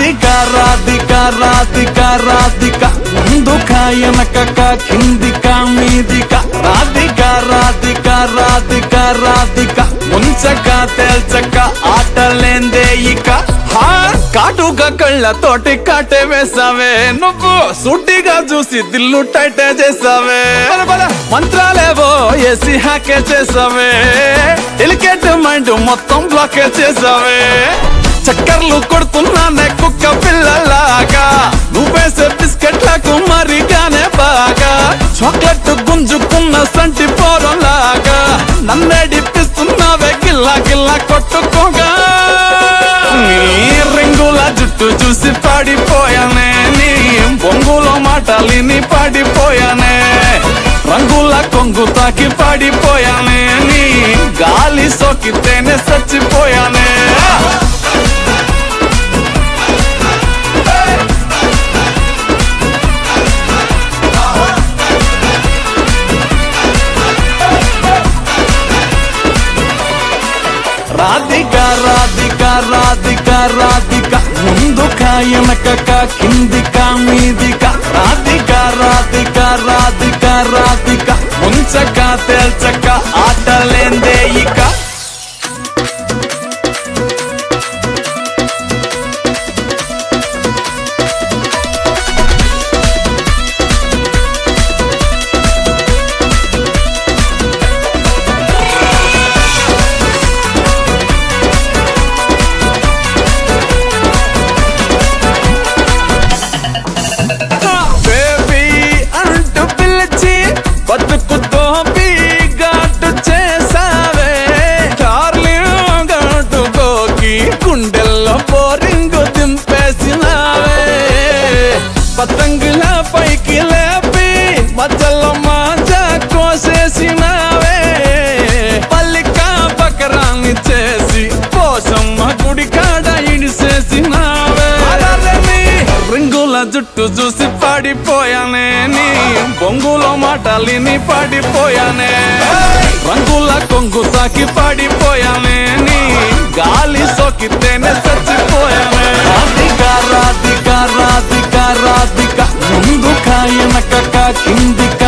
రాధిక రాధిక రాధిక రాధిక ముందుక వెనకక కిందిక మీదిక రాధిక రాధిక రాధిక రాధిక ముంచక తేల్చక ఆటలేందే ఇక కాటుక కళ్ళతోటి కాటే వేసావే నువ్వు సూటిగా చూసి దిల్లు టైటే చేసావే మంత్రాలేవో ఏసి హ్యాకే చేసావే డెలికేట్ మైండ్ మొత్తం బ్లాకే చేసావే చక్కర్లు కొడుతున్నానే కుక్క పిల్లలాగా నువ్వేసే బిస్కెట్లకు మరిగానే బాగా చాక్లెట్ గుంజుకున్న సంటి పోరలాగా నన్నే డిప్పిస్తున్నావే గిల్లా గిల్లా కొట్టుకోగా నీ రింగుల జుట్టు చూసి పాడిపోయానే నీ బొంగులో మాటలిని పాడిపోయానే రంగుల కొంగు తాకి పాడిపోయానే నీ గాలి సోకితేనే చచ్చిపోయానే రాధిక రాధిక రాధిక రాధిక ముందుక వెనకక కిందిక మీదిక రాధిక రాధిక రాధిక రాధిక ముంచక తేల్చక ఆటలేందే ఇక బతుకుతో ఘాటు చేసావే చార్లింగ్ గట్టుకోకి గుండెల్లో బోరింగు దింపేసినావే పతంగుల పైకి లేపి మధ్యలో మాంజా కోసేసినావే పల్లికా బకరాన్ని చేసి పోసమ్మ గుడి కాడ ఇడిసేసినావే రింగుల జుట్టు చూసి పాడిపోయానే నీ బొంగులో మాటలిని పాడిపోయానే రంగుల కొంగు తాకి పాడిపోయానే నీ గాలి సోకితేనే చచ్చిపోయానే రాధిక రాధిక రాధిక రాధిక ముందుక వెనకక కిందిక